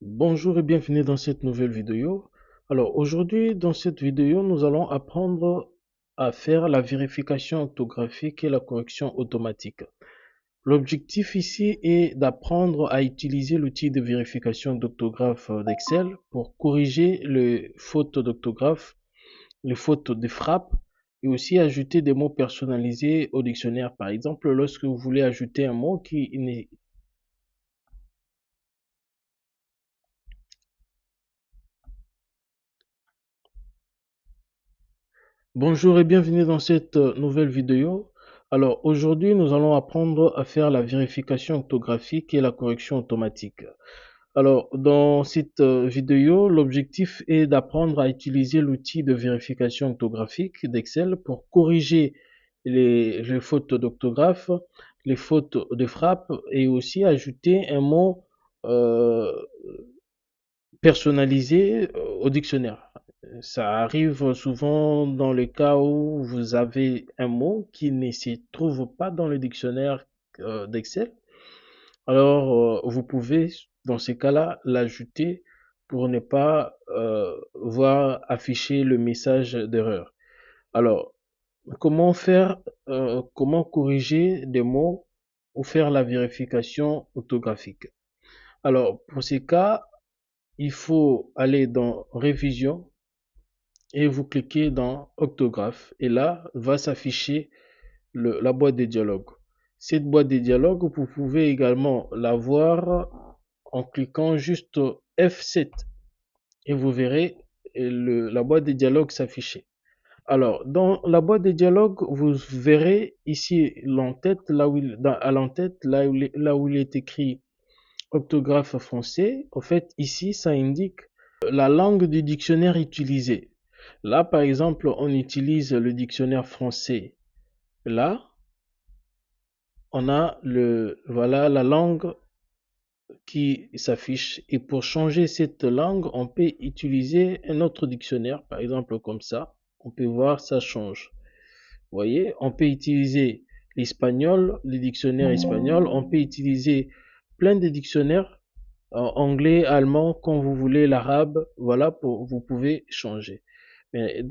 Bonjour et bienvenue dans cette nouvelle vidéo. Alors aujourd'hui, dans cette vidéo, nous allons apprendre à faire la vérification orthographique et la correction automatique. L'objectif ici est d'apprendre à utiliser l'outil de vérification d'orthographe d'Excel pour corriger les fautes d'orthographe, les fautes de frappe et aussi ajouter des mots personnalisés au dictionnaire. Par exemple, lorsque vous voulez ajouter un mot qui n'est Bonjour et bienvenue dans cette nouvelle vidéo. Alors aujourd'hui, nous allons apprendre à faire la vérification orthographique et la correction automatique. Alors dans cette vidéo, l'objectif est d'apprendre à utiliser l'outil de vérification orthographique d'Excel pour corriger les fautes d'orthographe, les fautes de frappe et aussi ajouter un mot euh, personnalisé au dictionnaire. Ça arrive souvent dans le cas où vous avez un mot qui ne se trouve pas dans le dictionnaire d'Excel. Alors, vous pouvez, dans ces cas-là, l'ajouter pour ne pas voir afficher le message d'erreur. Alors, comment faire, comment corriger des mots ou faire la vérification orthographique? Alors, pour ces cas, il faut aller dans Révision et vous cliquez dans Octographe. Et là, va s'afficher la boîte de dialogue. Cette boîte de dialogue, vous pouvez également la voir en cliquant juste F7 et vous verrez la boîte de dialogue s'afficher. Alors, dans la boîte de dialogue, vous verrez ici l'entête, à l'entête, là où il est écrit orthographe français. En fait, ici, ça indique la langue du dictionnaire utilisé. Là, par exemple, on utilise le dictionnaire français. Là, on a voilà la langue qui s'affiche. Et pour changer cette langue, on peut utiliser un autre dictionnaire, par exemple comme ça. On peut voir, ça change. Vous voyez, on peut utiliser l'espagnol, le dictionnaire espagnol. On peut utiliser plein de dictionnaires anglais, allemand, quand vous voulez, l'arabe. Voilà, vous pouvez changer. Mais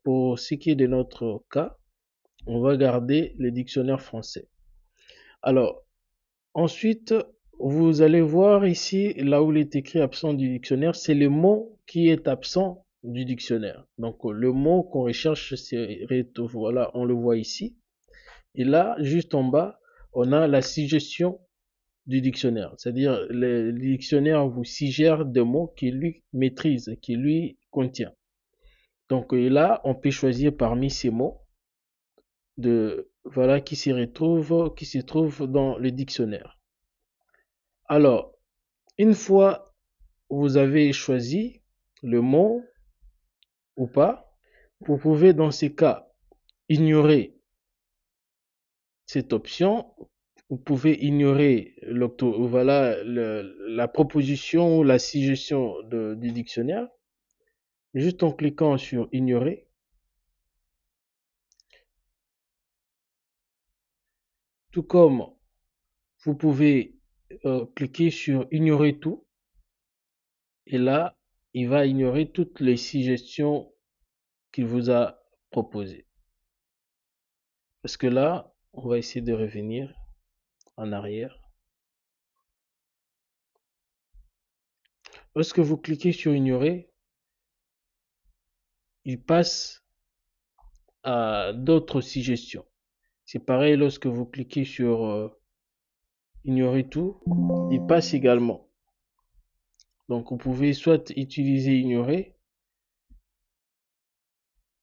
pour ce qui est de notre cas, on va garder le dictionnaire français. Alors, ensuite, vous allez voir ici, là où il est écrit absent du dictionnaire, c'est le mot qui est absent du dictionnaire. Donc, le mot qu'on recherche, voilà, on le voit ici. Et là, juste en bas, on a la suggestion du dictionnaire. C'est-à-dire, le dictionnaire vous suggère des mots qu'il lui maîtrise, qu'il lui contient. Donc, là, on peut choisir parmi ces mots voilà, qui se trouvent dans le dictionnaire. Alors, une fois vous avez choisi le mot ou pas, vous pouvez dans ces cas ignorer cette option. Vous pouvez ignorer voilà, la proposition ou la suggestion du dictionnaire juste en cliquant sur ignorer. Tout comme vous pouvez cliquer sur ignorer tout et là, il va ignorer toutes les suggestions qu'il vous a proposées. Parce que là, on va essayer de revenir en arrière. Lorsque vous cliquez sur ignorer, il passe à d'autres suggestions. C'est pareil lorsque vous cliquez sur ignorer tout, il passe également. Donc vous pouvez soit utiliser ignorer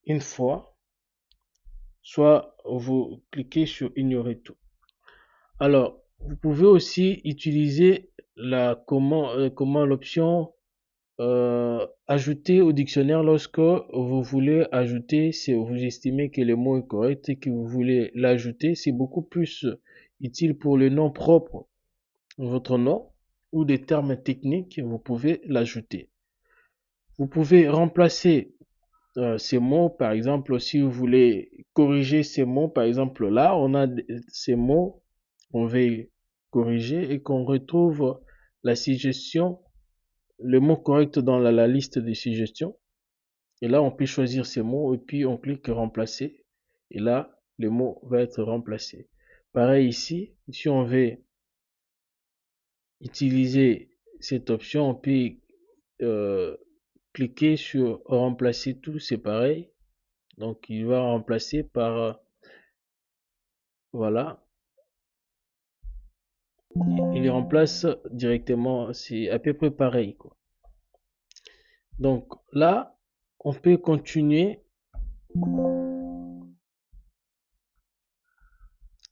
une fois, soit vous cliquez sur ignorer tout. Alors, vous pouvez aussi utiliser comment l'option ajouter au dictionnaire lorsque vous voulez ajouter, si vous estimez que le mot est correct et que vous voulez l'ajouter, c'est beaucoup plus utile pour le nom propre, votre nom ou des termes techniques, vous pouvez l'ajouter. Vous pouvez remplacer ces mots, par exemple, si vous voulez corriger ces mots, par exemple là, on a ces mots qu'on veut corriger et qu'on retrouve la suggestion le mot correct dans la liste de suggestions. Et là, on peut choisir ces mots et puis on clique remplacer. Et là, le mot va être remplacé. Pareil ici, si on veut utiliser cette option, on peut cliquer sur remplacer tout, c'est pareil. Donc, il va remplacer par, voilà, il remplace directement, c'est à peu près pareil, quoi. Donc là, on peut continuer. On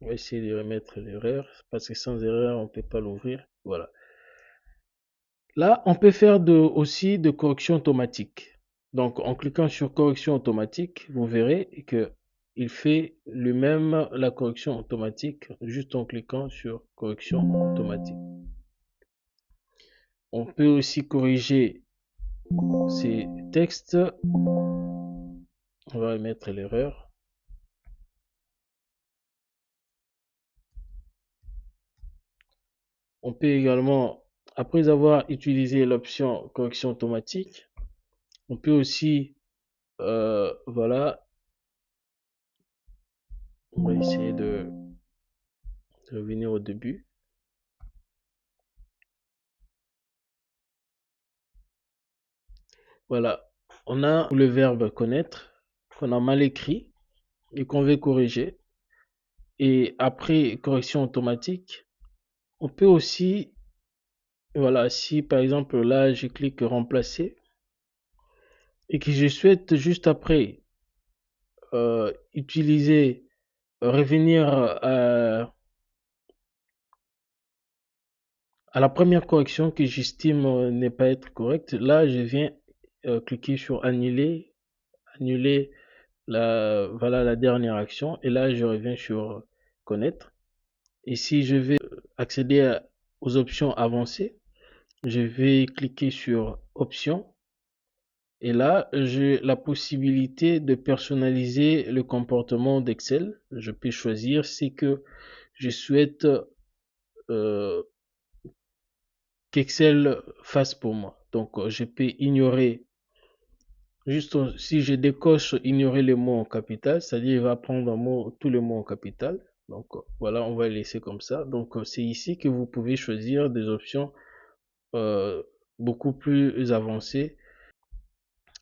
va essayer de remettre l'erreur parce que sans erreur, on ne peut pas l'ouvrir. Voilà. Là, on peut faire aussi de correction automatique. Donc, en cliquant sur correction automatique, vous verrez que il fait lui-même la correction automatique juste en cliquant sur correction automatique. On peut aussi corriger ces textes. On va mettre l'erreur. On peut également, après avoir utilisé l'option correction automatique, on peut aussi, voilà, on va essayer de revenir au début. Voilà, on a le verbe connaître, qu'on a mal écrit et qu'on veut corriger. Et après correction automatique, on peut aussi, voilà, si par exemple là je clique remplacer et que je souhaite juste après utiliser, revenir à la première correction que j'estime ne pas être correcte, là je viens cliquer sur annuler, annuler voilà la dernière action et là je reviens sur connaître. Et si je vais accéder aux options avancées, je vais cliquer sur options et là j'ai la possibilité de personnaliser le comportement d'Excel. Je peux choisir ce que je souhaite euh, qu'Excel fasse pour moi. Donc je peux ignorer, juste si je décoche ignorer les mots en capital, c'est-à-dire il va prendre tous les mots en capital. Donc voilà, on va laisser comme ça. Donc c'est ici que vous pouvez choisir des options euh, beaucoup plus avancées.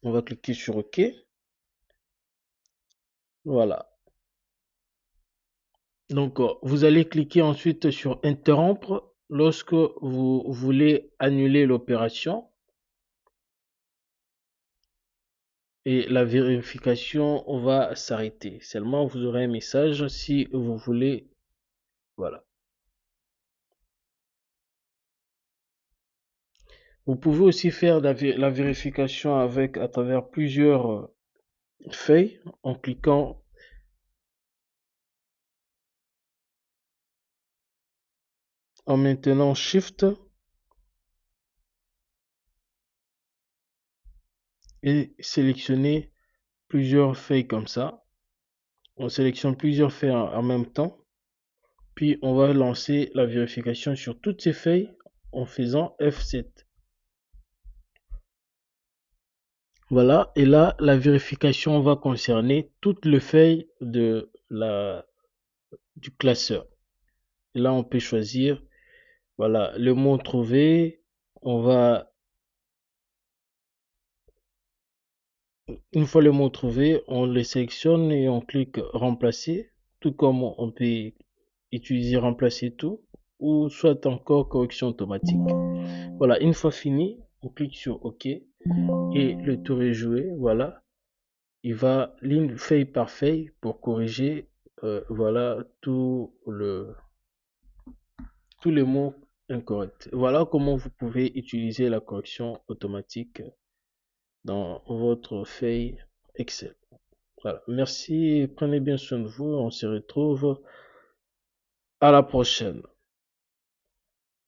On va cliquer sur OK. Voilà. Donc vous allez cliquer ensuite sur interrompre lorsque vous voulez annuler l'opération. Et la vérification va s'arrêter. Seulement, vous aurez un message si vous voulez. Voilà. Vous pouvez aussi faire la vérification à travers plusieurs feuilles en cliquant en maintenant Shift et sélectionner plusieurs feuilles comme ça. On sélectionne plusieurs feuilles en même temps. Puis on va lancer la vérification sur toutes ces feuilles en faisant F7. Voilà, et là, la vérification va concerner toutes les feuilles du classeur. Et là, on peut choisir, voilà, le mot trouvé. Une fois le mot trouvé, on le sélectionne et on clique remplacer, tout comme on peut utiliser remplacer tout, ou soit encore correction automatique. Voilà, une fois fini, on clique sur OK et le tour est joué. Voilà, il va ligne feuille par feuille pour corriger voilà tous les mots incorrects. Voilà comment vous pouvez utiliser la correction automatique dans votre feuille Excel. Voilà. Merci, prenez bien soin de vous. On se retrouve à la prochaine.